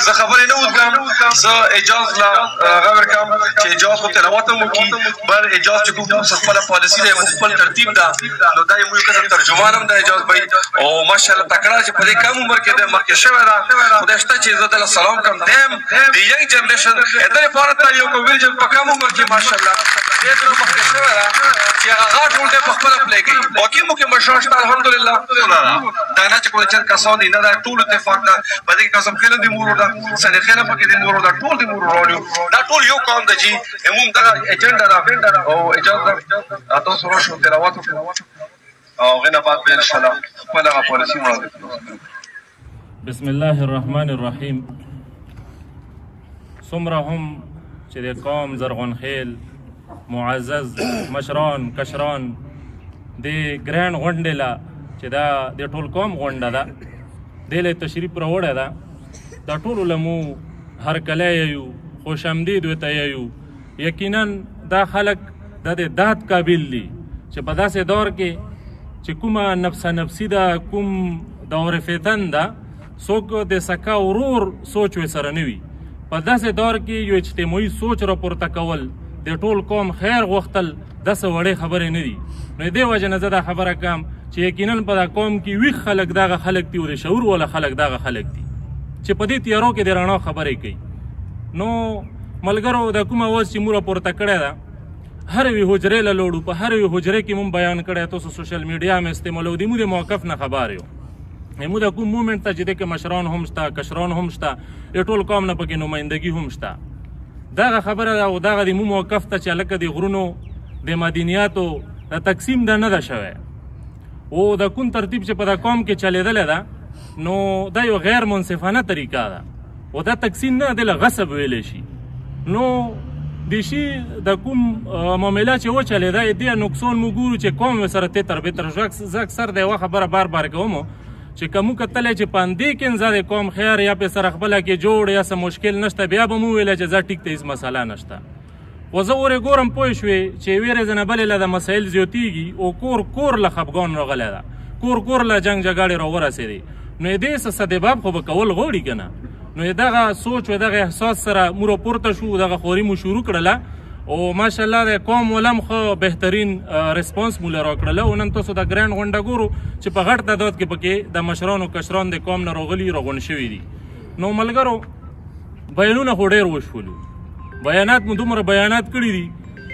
زه خبرې نه اوږدم، زه اجاز لا هغه ورکوم چې اجاز خو تلاوت هم وکړي، بل اجاز چې کوم خپله پالیسي ده یې خپل ترتیب ده، نو دا یې موږ قسم ترجمان هم ده اجاز بھائی، او ماشاءالله تکړه چې په دې کم عمر کې ده مخکې شوی ده. خدای شته چې زه دله سلام کوم، دیم د ینګ جنریشن د لپاره ته یو کویل چې په کم عمر کې ماشاءالله ډېر دونه مخکې شوی ده چې هغه غاټ ډونډۍ په خپله پلی کوي. واقعي مو کې مشران شته الحمدلله، دا نه چې کوم چند کسان دي، نه دا ټول اتفاق ده. په دې کې قسم خیله د مورو ده، سنې خیله پکې د مورو ده، ټول د مورو راوړي، دا ټول یو قوم ده چې موږ دغه ایجنډا ده او اجازه ده تاسو راشو تلاوت وکړو او هغې نه بعد به انشاءالله خپله هغه پالیسي وړاندې کړو. بسم الله الرحمن الرحیم. څومره هم چې د قوم زرغونخیل معزز مشران کشران د ګران غونډې له چې دا د ټول قوم غونډه ده، دې له تشریف راوړی ده، دا ټولو له مو هرکلی یو، خوش آمدید ورته یو. یقینا دا خلک د داد قابل دي چې په داسې دور کې چې کومه نفسه نفسي ده، کوم دور فتن ده، څوک د سکه ورور سوچ ورسره نه وي. په داسې دور کې یو اجتماعي سوچ راپورته کول، د ټول قوم خیر غوښتل، داسې وړې خبرې نه دي. نو دې وجه نه زه دا خبره کوم چې یقینا په دا قوم کې ویښ خلک دغه خلک دي او د شعور والا خلک دغه خلک دي چې په دې تیارو کې د رڼا خبرې کوي. نو ملګرو د کوم اواز چې مو راپورته کړی ده، هر یوې حجرې له لوړو، په هر یوې حجرې کې مونږ بیان کړی، تاسو سوشل میډیا هم استعمالوئ، د مو د موقف نه خبر یو. مو د کوم مومنټ ته چې دی کې مشران هم شته، کشران هم شته، د ټول قوم نه پکې نمایندګي هم شته. دغه خبره ده او دغه د مو موقف ته چې هلکه د غرونو د مدنیاتو د تقسیم ده نه ده شوی، او د کوم ترتیب چې په دا قوم کې چلیدلی ده، نو دا یو غیر منصفانه طریقه ده او دا تقسیم نه دله غصب ویلی شي. نو د شي د کوم معامله چې وچلیده دې نقصان مو ګورو چې قوم ورسره تتر بتر شو. زه اکثر د یوه خبره بار بار کوم چې که مو کتلی چې په همدې کې زه د قوم خیر یا پې سره خپله کې جوړ یا څه مشکل نشته، بیا به مو ویلی چې زه ټیک ته هېڅ مسله نشته. خو زه ورې ګورم پوه شوې چې یوې ورځې نه بلې له د مسایل زیاتېږي او کور له خفګان راغلی ده، کور له جنګ جګړې راورسېدې. نو دې څه سدباب خو به کول غواړي که نه. نو دغه سوچ و دغه احساس سره مو راپورته شو، دغه خواري مو شروع کړله او ماشاءالله د قوم ولم خو بهترین ریسپانس مو له راکړله. او نن تاسو د ګرانډ غونډه ګورو چې په غټ تعداد کې پکې د مشرانو کشران د قوم نه راغلي راغونډ شوي دي. نو ملګرو بیانونه خو ډېر وشولو، بیانات مو دومره بیانات کړي دي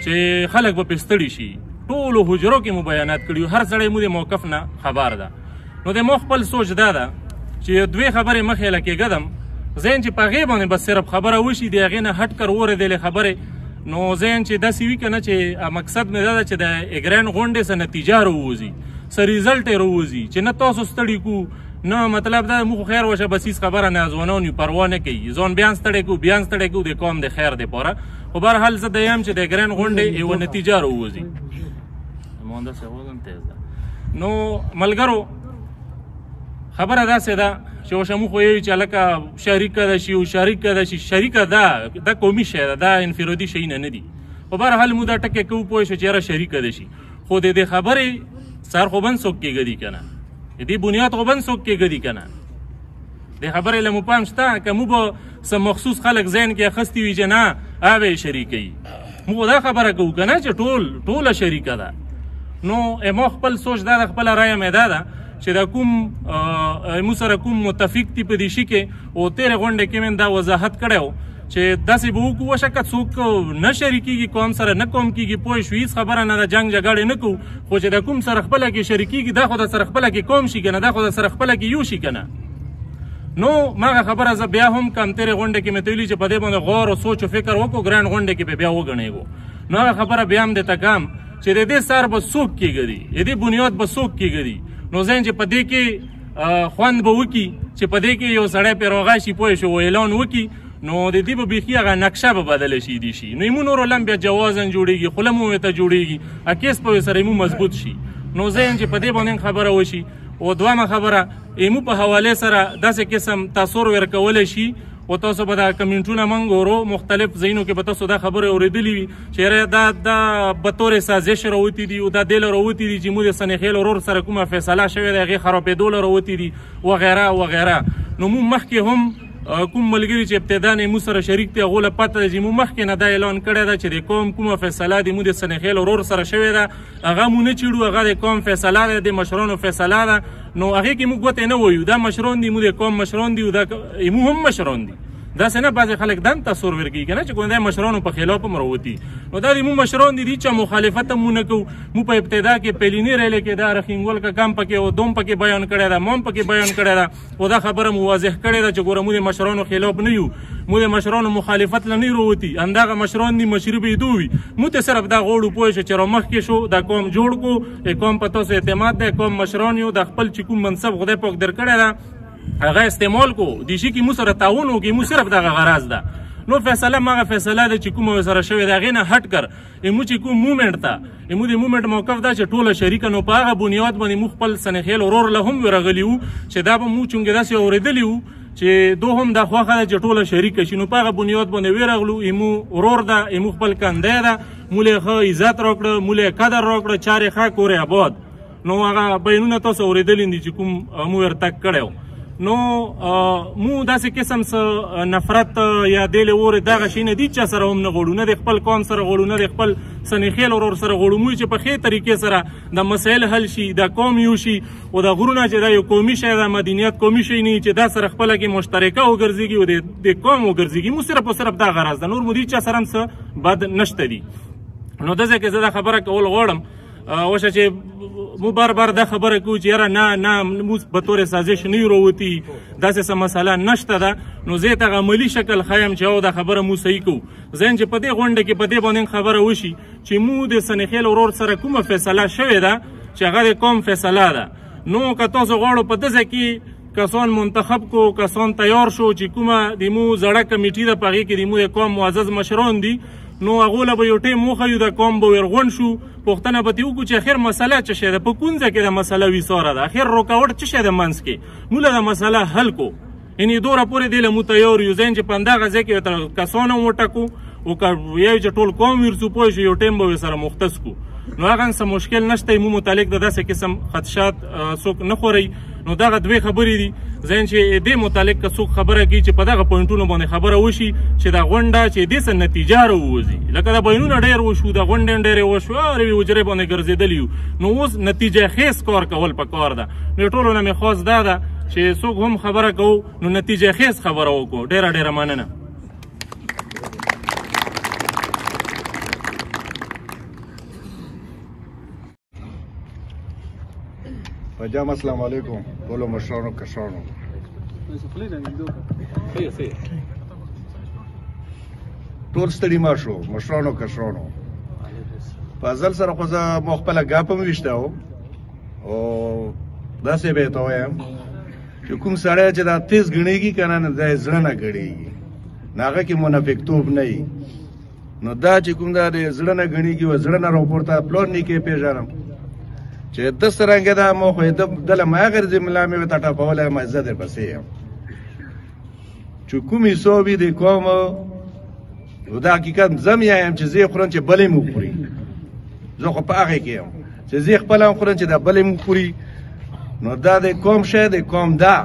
چې خلک به پې ستړي شي. ټولو حجرو کې مو بیانات کړي، هر سړی مو د موقف نه خبر ده. نو د مو خپل سوچ دا ده چې دوې خبرې مخې له کېږدم، ذهن چې په هغې باندې بس صرف خبره وشي، د هغې نه هټ کر واورېدلې خبرې، نو ذهن چې داسې وي که نه چې مقصد مې دا ده چې د ګران غونډې څه نتیجه راووځي، څه ریزلټ یې راووځي چې نه تاسو ستړي کړو، نه مطلب دا موږ خیر وشه بس هېڅ خبره نه ځوانان یو پروا نه کوي، ځان بیان ستړی کړو بیان ستړی کړو د قوم د خیر دپاره. خو بهرحال زه دا یم چې د ګران غونډې یوه نتیجه راووځي. نو ملګرو خبره داسې ده چې اوس موږ خو یو چې هلکه شریکه ده شي او شریکه ده شي، شریکه ده دا قومي شی ده، دا انفرادي شیونه نه دي. خو بهرحال موږ دا ټکې کوو پوه شو چې یاره شریکه ده شي، خو د دې خبرې سر خو بند څوک کېږدي که نه، د دې بنیاد خو بند څوک کېږدي که نه. د خبرې له مو پام شته که موږ به څه مخصوص خلک ذهن کې اخیستي وي چې نه هغه یې شریکوي، موږ دا خبره کوو که نه چې ټوله شریکه ده. نو ما خپل سوچ دا ده، خپله رایه مې دا ده چې دا کوم مو سره کوم متفق دي په دې شي کې، او تېرې غونډې کې مې دا وضاحت کړی و چې داسې به وکړو وشکه څوک نه شریکېږي قوم سره، نه قوم کېږي، پوه شو هېڅ خبره نه ده، جنګ جګړې نه کوو، خو چې د کوم سره خپله کې شریکېږي دا خو د سره خپله کې قوم شي که نه، دا خو د سره خپله کې یو شي که نه. نو مغه خبره زه بیا هم کوم تېرې غونډې کې مې ته ویلي چې په دې باندې غور او سوچ او فکر وکړو، ګرانډ غونډې کې به بیا وګڼېږو. نو هغه خبره بیا هم درته کوم چې د دې سر به څوک کېږدي، د دې بنیاد به څوک کېږدي. نو ذهن چې په دې کې خوند به وکړي چې په دې کې یو سړی پرې رغاشي پوه شو اعلان وکړي، نو د دې به بیخي هغه نقشه به بدله شي دي شي. نو یمو نور لم بیا جوازن جوړېږي، خوله مو ورته جوړېږي، اکیس په سره یمو مضبوط شي. نو ذهن چې په دې باندې خبره وشي. او دویمه خبره ایمو په حواله سره داسې قسم تاثر ورکولی شي، او تاسو به دا کمنټونه موږ ګورو مختلف ځایونو کې به تاسو دا خبرې اورېدلې وي چې دا به طورې سازش راوتي دي او دا دې له راوتي دي چې موږ د سنیخیل ورور سره کومه فیصله شوې ده هغې خرابېدو له راوتي دي وغیره وغیره. نو موږ مخکې هم کوم ملګري چې ابتدا نه موږ سره شریک دي هغو له پته ده چې موږ مخکې نه دا اعلان کړی ده چې د قوم کومه فیصله د موږ د سنخیل ورور سره شوې ده هغه موږ نه چیړو هغه د قوم فیصله ده د مشرانو فیصله ده نو هغې کې موږ ګوتې نه وایو دا مشران دي موږ د قوم مشران دي موږ هم مشران دي داسې نه بعضې خلک دم تصور ورکوي که نه چې کوم مشرانو په خلاف هم راوتي نو دا د موږ مشران دي چا مخالفت هم موږ نه کوو موږ په ابتدا کې پیلیني ریلې کې دا رخینګول که کم پکې او دوم پکې بیان کړی ده ما هم پکې بیان کړی ده خو دا خبره مو واضح کړې ده چې ګوره موږ د مشرانو خلاف نه یو موږ د مشرانو مخالفت له نه راوتي همدغه مشران دي مشري به یې دوی موږ ته صرف دا غوړو پوه شو چې رامخکې شو دا قوم جوړ کړو قوم په تاسو اعتماد دی قوم مشران یو د خپل چې کوم منصب خدای پاک درکړی ده هغه استعمال کو د شي کې موږ سره تعاون وکړي موږ صرف دغه غرض ده نو فیصله مغه فیصله ده چې کومه سره شوې ده هغې نه هټ کر موږ چې کوم مومنټ ته موږ د مومنټ موقف دا چې ټوله شریکه نو په هغه بنیاد باندې موږ خپل سنخیل ورور له هم ورغلي وو چې دا به موږ چونګې داسې اورېدلي وو چې دو هم دا خوښه ده چې ټوله شریکه شي نو په هغه بنیاد باندې ورغلو موږ ورور ده موږ خپل کندی ده موږ یې ښه عزت راکړه موږ یې قدر راکړه چارې ښه کورې آباد نو هغه بیانونه تاسو اورېدلي دي چې کوم موږ ورتګ کړی و نو مو داسې قسم څه نفرت یا دې له وره دغه شي نه دي چا سره هم نه غواړو نه د خپل قوم سره غواړو نه د خپل سنخیل ورور سره غواړو موږ چې په ښې طریقې سره د مسایل حل شي د قوم یو شي او د غرونه چې دا یو قومي شی د مدنیت قومي شی نه چې دا سره خپله کې مشترکه وګرځېږي او د قوم وګرځېږي موږ صرف او صرف دا غرض ده نور مو دي چا سره هم څه بد نشته دي نو داسې کې زه دا خبره کول غواړم وشه چې مو بار بار دا خبره کوو چې یاره نه موږ په طور سازش نه یو راوتي داسې څه مسله نشته ده نو زه ته عملي شکل ښیم چې او دا خبره مو صحیح کوو ځین چې په دې غونډه کې په دې باندې خبره وشي چې موږ د سنخیل ورور سره کومه فیصله شوې ده چې هغه د قوم فیصله ده نو که تاسو غواړو په دغه کې کسان منتخب کو کسان تیار شو چې کومه د مو زړه کمیټي ده په هغې کې د مو د قوم معزز مشران دي نو هغو له به یو ټیم وښیو د قوم به ورغونډ شو پوښتنه به ترې وکړو چې اخر مسله څه شی ده په کونځه کې د مسله ویساره ده اخر رکاوټ څه شی ده منځ کې موږ له د مسله حل کو یعنې دوره پورې دې له موږ تیار یو ځین چې په همدغه ځای کې ورته کسان هم وټاکو او که یو چې ټول قوم ورسو پوه شو یو ټیم به ورسره مختص کړو نو هغه څه مشکل نشته مو متعلق د داسې قسم خدشات څوک نه خورئ نو دغه دوې خبرې دي ځین چې دې متعلق که څوک خبره کوي چې په دغه پوینټونو باندې خبره وشي چې دا غونډه چې دې څه نتیجه راووځي لکه دا بیانونه ډېر وشو د غونډې ډېرې وشو او یوې حجرې باندې ګرځېدلي یو نو اوس نتیجه خیز کار کول پکار ده نو ټولو نه مې خواست دا ده چې څوک هم خبره کوو نو نتیجه خیز خبره وکړو ډېره مننه جام السلام علیکم ټولو مشرانو کشرانو ټول ستړي ما شو مشرانو کشرانو په ځل سره خو زه مو خپله ګاپ هم ویشته و او داسې به یې ته وایم چې کوم سړی چې دا تیز ګڼېږي که نه نو دا یې زړه نه ګڼېږي نو هغه کې منافقتوب نه وي نو دا چې کوم دا د زړه نه ګڼېږي و زړه نه راپورته پلور نیکې پېژنم چې د څرنګه دا مو خو دله ما غرضې ملا مې ورته ټاپولی یم زه در پسې یم چې کوم حصو وي د قوم دا حقیقت زه م یم چې زه یې خورم چې بل یې م وخوري زه خو په هغې کې یم چې زه یې خپله هم خورم چې دا بل یې م وخوري نو دا د قوم شی د قوم دا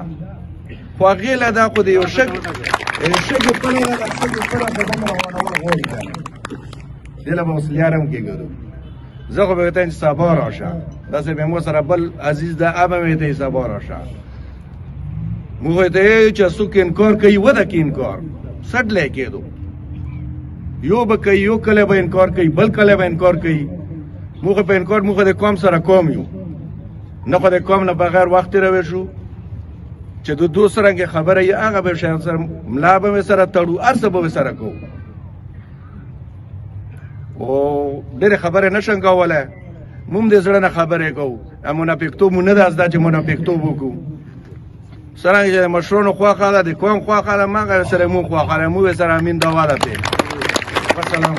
خو هغې له دا خو د یو شګې پله ده د شګې پله په دمه روانول غواړي دې له به اوس لیار هم کېږدو زه خو به ورته یم چې سبا راشه داسې به مو سره بل عزیز ده هغه به ورته سبا راشه موږ ورته یو چې څوک انکار کوي وده کې انکار سټلی کېدو یو به کوي یو کله به انکار کوي بل کله به انکار کوي موږ په انکار موږ د قوم سره قوم یو نه خو د قوم نه بغیر وخت تېروی شو چې د دو څرنګې خبره یې هغه به شیان سره ملا به مې سره تړو هر څه به مې سره کوو او ډېرې خبرې نه شم کولی موږ د زړه نه خبرې کوو منافقتوب مو نه ده زده چې منافقتوب وکړو څرنګه چې د مشرانو خواښه ده د قوم خواښه ده هماغه سره مونږ خواښه ده موږ یې سره امین دوا ده پرې وسلام